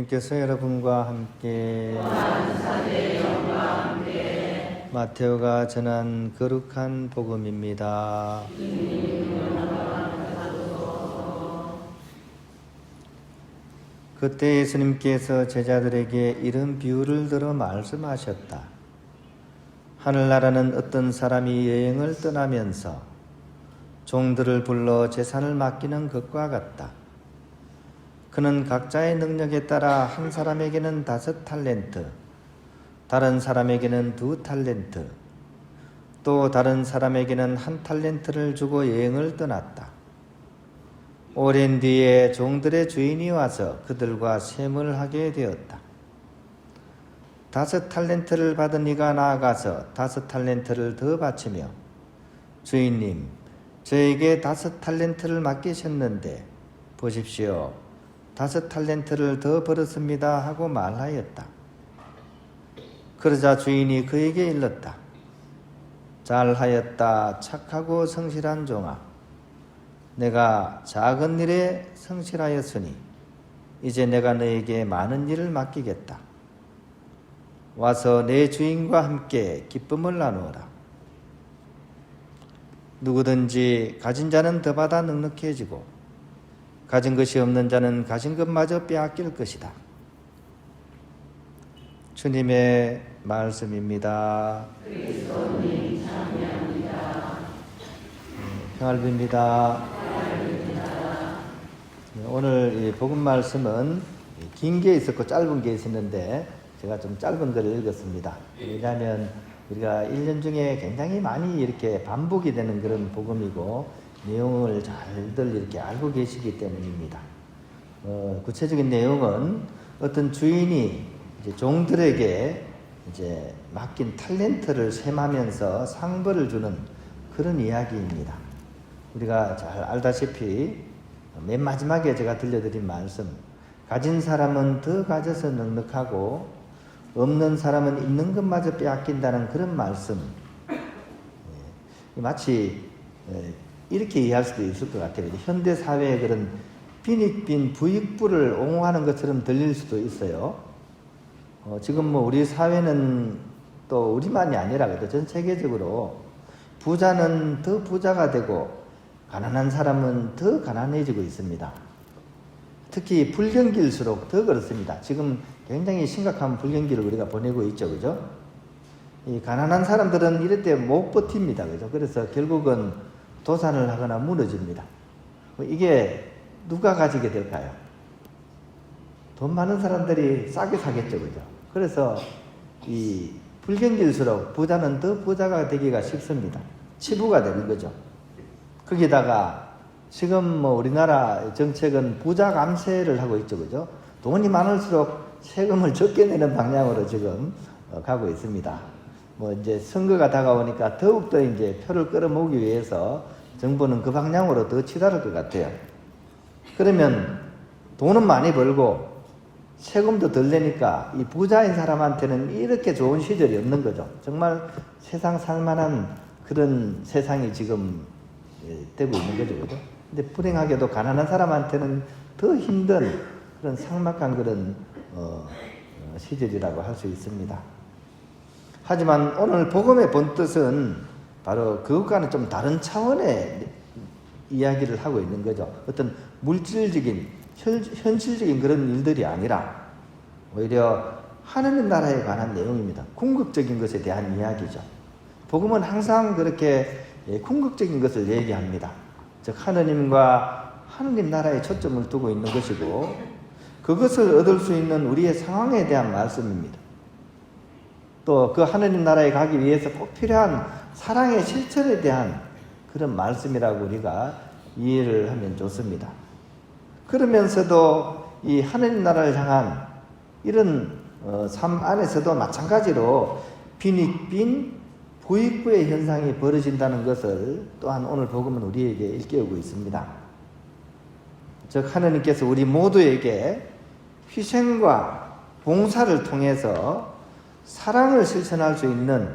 주님께서 여러분과 함께 마테오가 전한 거룩한 복음입니다. 그때 예수님께서 제자들에게 이런 비유를 들어 말씀하셨다. 하늘나라는 어떤 사람이 여행을 떠나면서 종들을 불러 재산을 맡기는 것과 같다. 그는 각자의 능력에 따라 한 사람에게는 5 탈렌트, 다른 사람에게는 2 탈렌트, 또 다른 사람에게는 1 탈렌트를 주고 여행을 떠났다. 오랜 뒤에 종들의 주인이 와서 그들과 셈을 하게 되었다. 5 탈렌트를 받은 이가 나아가서 5 탈렌트를 더 바치며 주인님, 저에게 5 탈렌트를 맡기셨는데 보십시오. 5 탈렌트를 더 벌었습니다 하고 말하였다. 그러자 주인이 그에게 일렀다. 잘하였다 착하고 성실한 종아. 내가 작은 일에 성실하였으니 이제 내가 너에게 많은 일을 맡기겠다. 와서 내 주인과 함께 기쁨을 나누어라. 누구든지 가진 자는 더 받아 넉넉해지고 가진 것이 없는 자는 가진 것마저 빼앗길 것이다. 주님의 말씀입니다. 그리스도님 찬양합니다. 평안을 빕니다. 오늘 이 복음 말씀은 긴 게 있었고 짧은 게 있었는데 제가 좀 짧은 거를 읽었습니다. 왜냐하면 우리가 1년 중에 굉장히 많이 이렇게 반복이 되는 그런 복음이고 내용을 잘들 이렇게 알고 계시기 때문입니다. 구체적인 내용은 어떤 주인이 이제 종들에게 이제 맡긴 탤런트를 셈하면서 상벌을 주는 그런 이야기입니다. 우리가 잘 알다시피 맨 마지막에 제가 들려드린 말씀, 가진 사람은 더 가져서 넉넉하고 없는 사람은 있는 것마저 빼앗긴다는 그런 말씀. 마치 이렇게 이해할 수도 있을 것 같아요. 현대 사회의 그런 빈익빈 부익부를 옹호하는 것처럼 들릴 수도 있어요. 지금 뭐 우리 사회는 또 우리만이 아니라 전 세계적으로 부자는 더 부자가 되고 가난한 사람은 더 가난해지고 있습니다. 특히 불경기일수록 더 그렇습니다. 지금 굉장히 심각한 불경기를 우리가 보내고 있죠, 그죠? 이 가난한 사람들은 이럴 때 못 버팁니다, 그죠? 그래서 결국은 도산을 하거나 무너집니다. 이게 누가 가지게 될까요? 돈 많은 사람들이 싸게 사겠죠, 그죠? 그래서 이 불경기일수록 부자는 더 부자가 되기가 쉽습니다. 치부가 되는 거죠. 거기다가 지금 뭐 우리나라 정책은 부자 감세를 하고 있죠, 그죠? 돈이 많을수록 세금을 적게 내는 방향으로 지금 가고 있습니다. 뭐 이제 선거가 다가오니까 더욱더 이제 표를 끌어모으기 위해서 정부는 그 방향으로 더 치달을 것 같아요. 그러면 돈은 많이 벌고 세금도 덜 내니까 이 부자인 사람한테는 이렇게 좋은 시절이 없는 거죠. 정말 세상 살만한 그런 세상이 지금 되고 있는 거죠, 그죠? 근데 불행하게도 가난한 사람한테는 더 힘든 그런 삭막한 그런 시절이라고 할 수 있습니다. 하지만 오늘 복음의 본뜻은 바로 그것과는 좀 다른 차원의 이야기를 하고 있는 거죠. 어떤 물질적인, 현실적인 그런 일들이 아니라 오히려 하느님 나라에 관한 내용입니다. 궁극적인 것에 대한 이야기죠. 복음은 항상 그렇게 궁극적인 것을 얘기합니다. 즉 하느님과 하느님 나라에 초점을 두고 있는 것이고 그것을 얻을 수 있는 우리의 상황에 대한 말씀입니다. 또 그 하느님 나라에 가기 위해서 꼭 필요한 사랑의 실천에 대한 그런 말씀이라고 우리가 이해를 하면 좋습니다. 그러면서도 이 하느님 나라를 향한 이런 삶 안에서도 마찬가지로 빈익빈 부익부의 현상이 벌어진다는 것을 또한 오늘 복음은 우리에게 일깨우고 있습니다. 즉 하느님께서 우리 모두에게 희생과 봉사를 통해서 사랑을 실천할 수 있는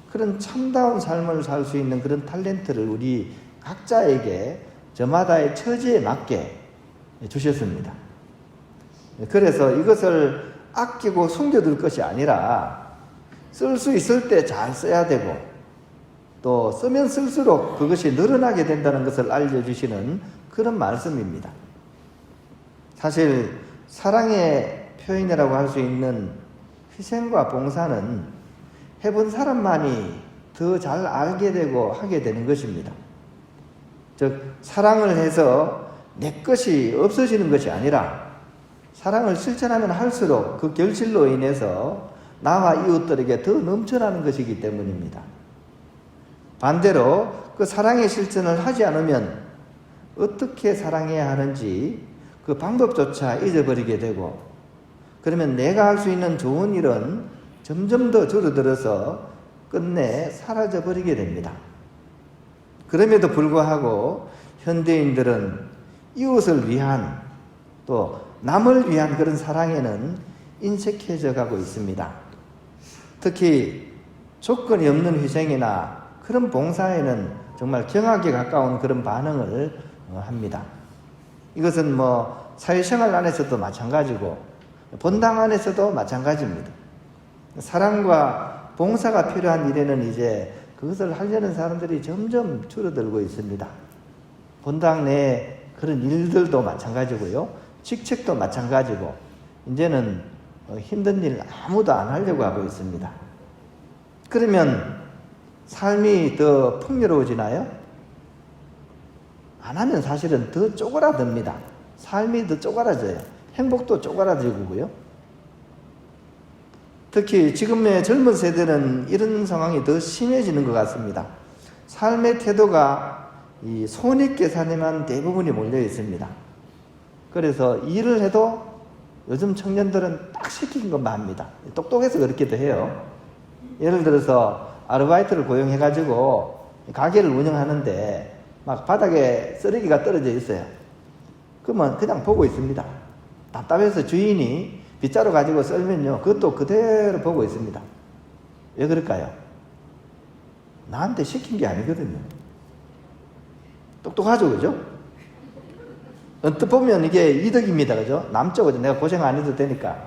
그런 참다운 삶을 살 수 있는 그런 탤런트를 우리 각자에게 저마다의 처지에 맞게 주셨습니다. 그래서 이것을 아끼고 숨겨둘 것이 아니라 쓸 수 있을 때 잘 써야 되고 또 쓰면 쓸수록 그것이 늘어나게 된다는 것을 알려주시는 그런 말씀입니다. 사실 사랑의 표현이라고 할 수 있는 희생과 봉사는 해본 사람만이 더 잘 알게 되고 하게 되는 것입니다. 즉 사랑을 해서 내 것이 없어지는 것이 아니라 사랑을 실천하면 할수록 그 결실로 인해서 나와 이웃들에게 더 넘쳐나는 것이기 때문입니다. 반대로 그 사랑의 실천을 하지 않으면 어떻게 사랑해야 하는지 그 방법조차 잊어버리게 되고 그러면 내가 할 수 있는 좋은 일은 점점 더 줄어들어서 끝내 사라져버리게 됩니다. 그럼에도 불구하고 현대인들은 이웃을 위한 또 남을 위한 그런 사랑에는 인색해져 가고 있습니다. 특히 조건이 없는 희생이나 그런 봉사에는 정말 경악에 가까운 그런 반응을 합니다. 이것은 사회생활 안에서도 마찬가지고 본당 안에서도 마찬가지입니다. 사랑과 봉사가 필요한 일에는 이제 그것을 하려는 사람들이 점점 줄어들고 있습니다. 본당 내 그런 일들도 마찬가지고요. 직책도 마찬가지고 이제는 힘든 일 아무도 안 하려고 하고 있습니다. 그러면 삶이 더 풍요로워지나요? 안 하면 사실은 더 쪼그라듭니다. 삶이 더 쪼그라져요. 행복도 쪼그라들고요. 특히 지금의 젊은 세대는 이런 상황이 더 심해지는 것 같습니다. 삶의 태도가 이 손익계산에만 대부분이 몰려 있습니다. 그래서 일을 해도 요즘 청년들은 딱 시킨 것만 합니다. 똑똑해서 그렇기도 해요. 예를 들어서 아르바이트를 고용해가지고 가게를 운영하는데 막 바닥에 쓰레기가 떨어져 있어요. 그러면 그냥 보고 있습니다. 답답해서 주인이 빗자루 가지고 썰면요, 그것도 그대로 보고 있습니다. 왜 그럴까요? 나한테 시킨 게 아니거든요. 똑똑하죠, 그죠? 언뜻 보면 이게 이득입니다, 그죠? 남쪽은 내가 고생 안 해도 되니까.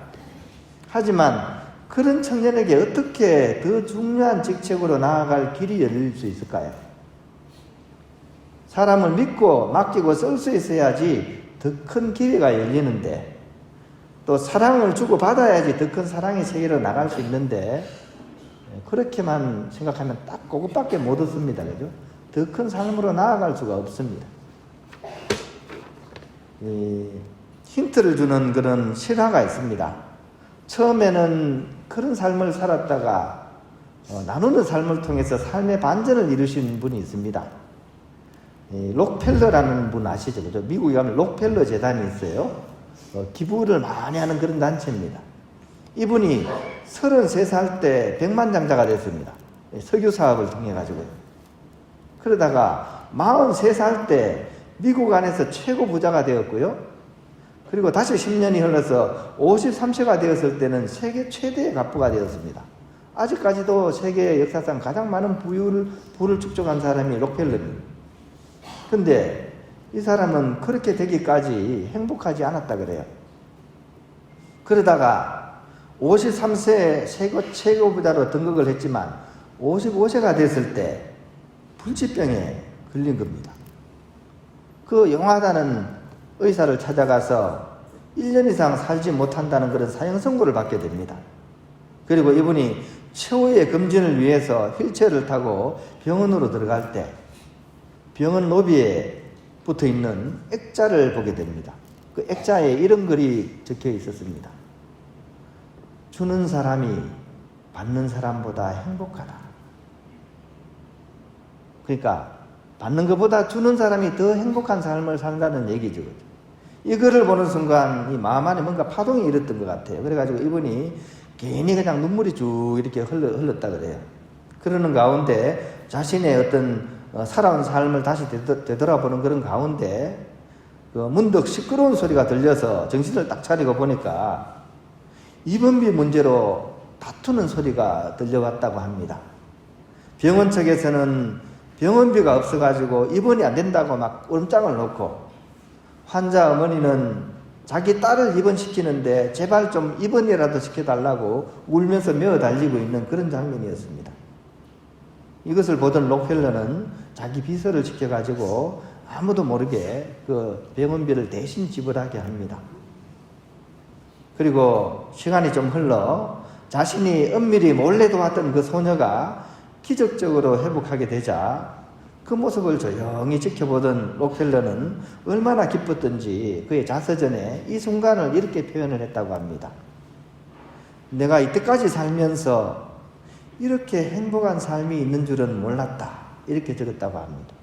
하지만 그런 청년에게 어떻게 더 중요한 직책으로 나아갈 길이 열릴 수 있을까요? 사람을 믿고 맡기고 쓸 수 있어야지 더 큰 기회가 열리는데, 또 사랑을 주고 받아야지 더 큰 사랑의 세계로 나갈 수 있는데, 그렇게만 생각하면 딱 그것밖에 못 얻습니다, 그죠? 더 큰 삶으로 나아갈 수가 없습니다. 힌트를 주는 그런 실화가 있습니다. 처음에는 그런 삶을 살았다가 나누는 삶을 통해서 삶의 반전을 이루신 분이 있습니다. 록펠러라는 분 아시죠? 그죠? 미국에 가면 록펠러 재단이 있어요. 기부를 많이 하는 그런 단체입니다. 이분이 33살 때 백만장자가 됐습니다. 석유 사업을 통해 가지고요. 그러다가 43살 때 미국 안에서 최고 부자가 되었고요. 그리고 다시 10년이 흘러서 53세가 되었을 때는 세계 최대의 갑부가 되었습니다. 아직까지도 세계 역사상 가장 많은 부를 축적한 사람이 록펠러입니다. 근데 이 사람은 그렇게 되기까지 행복하지 않았다 그래요. 그러다가 53세 최고 부자로 등극을 했지만 55세가 됐을 때 불치병에 걸린 겁니다. 그 영화다는 의사를 찾아가서 1년 이상 살지 못한다는 그런 사형 선고를 받게 됩니다. 그리고 이분이 최후의 검진을 위해서 휠체어를 타고 병원으로 들어갈 때 병원 로비에 붙어 있는 액자를 보게 됩니다. 그 액자에 이런 글이 적혀 있었습니다. 주는 사람이 받는 사람보다 행복하다. 그러니까 받는 것보다 주는 사람이 더 행복한 삶을 산다는 얘기죠. 이 글을 보는 순간 이 마음 안에 뭔가 파동이 일었던 것 같아요. 그래가지고 이분이 괜히 그냥 눈물이 쭉 이렇게 흘렀다 그래요. 그러는 가운데 자신의 어떤 살아온 삶을 다시 되돌아보는 그런 가운데 문득 시끄러운 소리가 들려서 정신을 딱 차리고 보니까 입원비 문제로 다투는 소리가 들려왔다고 합니다. 병원 측에서는 병원비가 없어가지고 입원이 안 된다고 막 움장을 놓고 환자 어머니는 자기 딸을 입원시키는데 제발 좀 입원이라도 시켜달라고 울면서 메어 달리고 있는 그런 장면이었습니다. 이것을 보던 록펠러는 자기 비서를 시켜가지고 아무도 모르게 그 병원비를 대신 지불하게 합니다. 그리고 시간이 좀 흘러 자신이 은밀히 몰래 도왔던 그 소녀가 기적적으로 회복하게 되자 그 모습을 조용히 지켜보던 록펠러는 얼마나 기뻤던지 그의 자서전에 이 순간을 이렇게 표현을 했다고 합니다. 내가 이때까지 살면서 이렇게 행복한 삶이 있는 줄은 몰랐다. 이렇게 적었다고 합니다.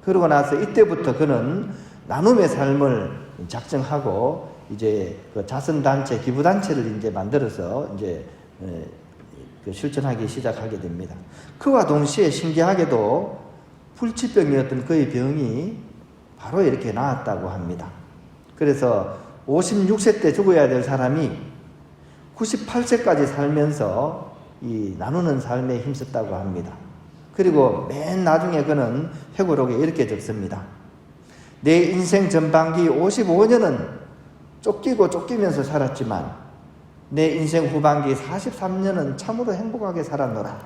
그러고 나서 이때부터 그는 나눔의 삶을 작정하고 이제 그 자선단체, 기부단체를 이제 만들어서 이제 실천하기 시작하게 됩니다. 그와 동시에 신기하게도 불치병이었던 그의 병이 바로 이렇게 나았다고 합니다. 그래서 56세 때 죽어야 될 사람이 98세까지 살면서 이 나누는 삶에 힘썼다고 합니다. 그리고 맨 나중에 그는 회고록에 이렇게 적습니다. 내 인생 전반기 55년은 쫓기고 쫓기면서 살았지만 내 인생 후반기 43년은 참으로 행복하게 살았노라.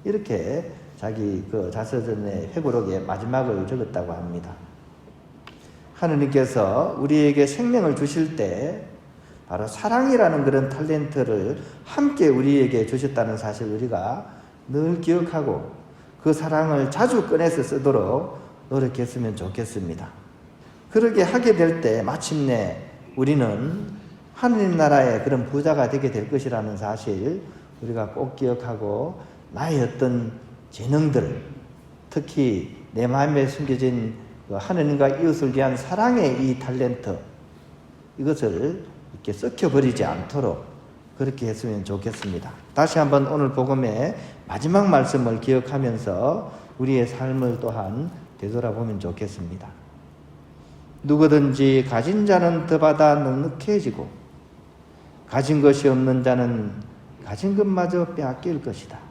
이렇게 자기 그 자서전의 회고록에 마지막을 적었다고 합니다. 하느님께서 우리에게 생명을 주실 때 바로 사랑이라는 그런 탤런트를 함께 우리에게 주셨다는 사실 우리가 늘 기억하고 그 사랑을 자주 꺼내서 쓰도록 노력했으면 좋겠습니다. 그러게 하게 될 때 마침내 우리는 하느님 나라의 그런 부자가 되게 될 것이라는 사실 우리가 꼭 기억하고 나의 어떤 재능들, 특히 내 마음에 숨겨진 하느님과 이웃을 위한 사랑의 이 탤런트, 이것을 이렇게 썩혀버리지 않도록 그렇게 했으면 좋겠습니다. 다시 한번 오늘 복음의 마지막 말씀을 기억하면서 우리의 삶을 또한 되돌아보면 좋겠습니다. 누구든지 가진 자는 더 받아 넉넉해지고 가진 것이 없는 자는 가진 것마저 빼앗길 것이다.